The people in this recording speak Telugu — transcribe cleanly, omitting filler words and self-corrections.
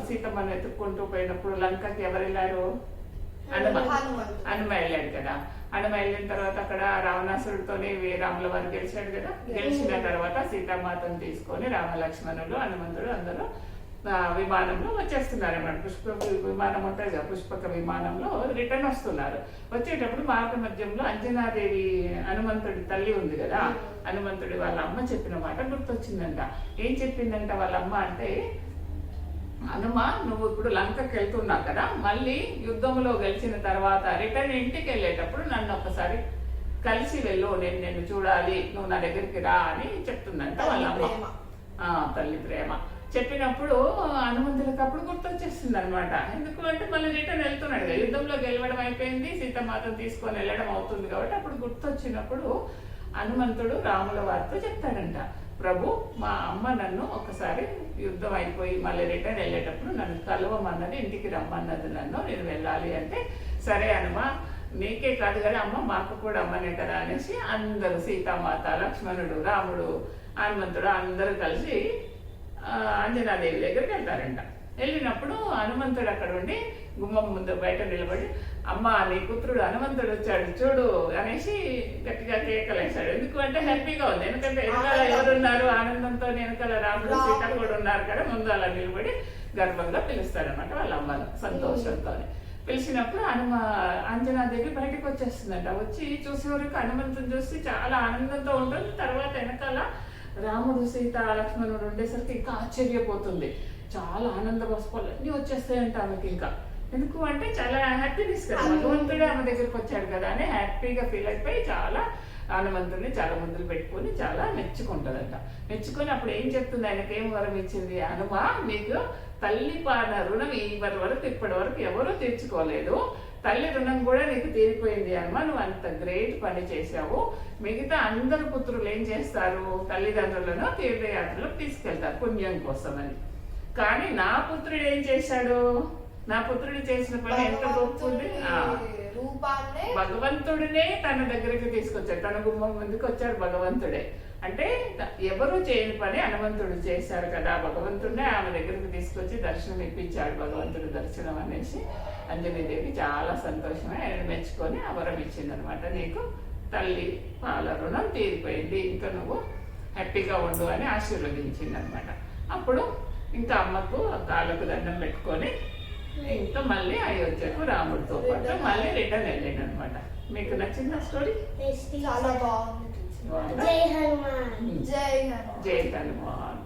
సీతమ్మను ఎత్తుక్కుంటూ పోయినప్పుడు లంకకి ఎవరు వెళ్ళారు? హనుమ వెళ్ళాడు కదా. హనుమ వెళ్ళిన తర్వాత అక్కడ రావణాసురుడితోనే రాముల వారు గెలిచాడు కదా. గెలిచిన తర్వాత సీతామాతను తీసుకొని రామలక్ష్మణులు హనుమంతుడు అందరూ విమానంలో వచ్చేస్తున్నారు అన్నమాట. పుష్పక విమానం ఉంటుంది కదా, పుష్పక విమానంలో రిటర్న్ వస్తున్నారు. వచ్చేటప్పుడు మార్గ మధ్యంలో అంజనాదేవి హనుమంతుడి తల్లి ఉంది కదా, హనుమంతుడి వాళ్ళ అమ్మ చెప్పిన మాట గుర్తొచ్చిందంట. ఏం చెప్పిందంట వాళ్ళ అమ్మ అంటే, హనుమ నువ్వు ఇప్పుడు లంకకి వెళ్తున్నావు కదా, మళ్ళీ యుద్ధంలో గెలిచిన తర్వాత రిటర్న్ ఇంటికి వెళ్ళేటప్పుడు నన్ను ఒకసారి కలిసి వెళ్ళు, నేను నిన్ను చూడాలి, నువ్వు నా దగ్గరికి రా అని చెప్తుందంట వాళ్ళ అమ్మ. తల్లి ప్రేమ చెప్పినప్పుడు హనుమంతుడికి అప్పుడు గుర్తొచ్చేస్తుంది అనమాట. ఎందుకు అంటే మళ్ళీ రిటర్న్ వెళ్తున్నాడు కదా, యుద్ధంలో గెలవడం అయిపోయింది, సీతమాతను తీసుకొని వెళ్ళడం అవుతుంది కాబట్టి అప్పుడు గుర్తొచ్చినప్పుడు హనుమంతుడు రాముల వారితో చెప్తాడంట, ప్రభు మా అమ్మ నన్ను ఒకసారి యుద్ధం అయిపోయి మళ్ళీ రిటర్న్ వెళ్ళేటప్పుడు నన్ను కలవమన్నది, ఇంటికి రమ్మన్నది, నేను వెళ్ళాలి అంటే, సరే హనుమ నీకే కాదు కదా అమ్మ, మాకు కూడా అమ్మనే కదా అనేసి అందరూ సీతామాత, లక్ష్మణుడు, రాముడు, హనుమంతుడు అందరూ కలిసి అంజనాదేవి దగ్గరికి వెళ్తారంట. వెళ్ళినప్పుడు హనుమంతుడు అక్కడ ఉండి గుమ్మం ముందు బయట నిలబడి, అమ్మ నీ పుత్రుడు హనుమంతుడు వచ్చాడు చూడు అనేసి గట్టిగా కేకలేశాడు. ఎందుకు అంటే హ్యాపీగా ఉంది, ఎందుకంటే వెనకాల ఎవరున్నారు, ఆనందంతో వెనకాల రాముడు సీత కూడా ఉన్నారు కదా, ముందు అలా నిలబడి గర్వంగా పిలుస్తాడనమాట వాళ్ళ అమ్మను సంతోషంతో. పిలిచినప్పుడు అంజనాదేవి బయటకు వచ్చేస్తుందంట. వచ్చి చూసేవరకు హనుమంతుని చూసి చాలా ఆనందంతో ఉంటుంది. తర్వాత వెనకాల రాముడు, సీత, లక్ష్మణుడు ఉండేసరికి ఇంకా ఆశ్చర్యపోతుంది. చాలా ఆనంద బాష్పాలన్నీ వచ్చేస్తాయంట ఆమెకి. ఇంకా ఎందుకు అంటే చాలా హ్యాపీనెస్ కదా, భగవంతుడే ఆమె దగ్గరికి వచ్చాడు కదా అని హ్యాపీగా ఫీల్ అయిపోయి చాలా హనుమంతుడిని చాలా ముందులు పెట్టుకొని చాలా మెచ్చుకుంటుందంట. మెచ్చుకొని అప్పుడు ఏం చెప్తుంది, ఆయనకి ఏం వరం ఇచ్చింది, హనుమ నీకు తల్లి పాద రుణం ఇప్పటి వరకు ఎవరూ తీర్చుకోలేదు, తల్లి రుణం కూడా నీకు తీరిపోయింది హనుమ, నువ్వు అంత గ్రేట్ పని చేశావు. మిగతా అందరు పుత్రులు ఏం చేస్తారు, తల్లిదండ్రులను తీర్థయాత్రలకు తీసుకెళ్తారు పుణ్యం కోసం అని. కానీ నా పుత్రుడు ఏం చేశాడు, నా పుత్రుడు చేసిన పని ఎంత గొప్పది, భగవంతుడినే తన దగ్గరికి తీసుకొచ్చాడు, తన గుమ్మం ముందుకు వచ్చాడు భగవంతుడే. అంటే ఎవరు చేయని పని హనుమంతుడు చేశారు కదా, భగవంతుడినే ఆమె దగ్గరికి తీసుకొచ్చి దర్శనం ఇప్పించాడు, భగవంతుడు దర్శనం అనేసి అంజనీదేవి చాలా సంతోషమే ఆయన మెచ్చుకొని ఆ వరం ఇచ్చిందనమాట. నీకు తల్లి పాల రుణం తీరిపోయింది, ఇంకా నువ్వు హ్యాపీగా ఉండు అని ఆశీర్వదించింది అనమాట. అప్పుడు ఇంకా అమ్మకు కాళ్ళకు దండం పెట్టుకొని ఇంకా మళ్ళీ అయోధ్యకు రాముడితో పాటు మళ్ళీ రిటర్న్ వెళ్ళాడు అనమాట. మీకు నచ్చిందా స్టోరీ? చాలా బాగుంది. జై హనుమాన్.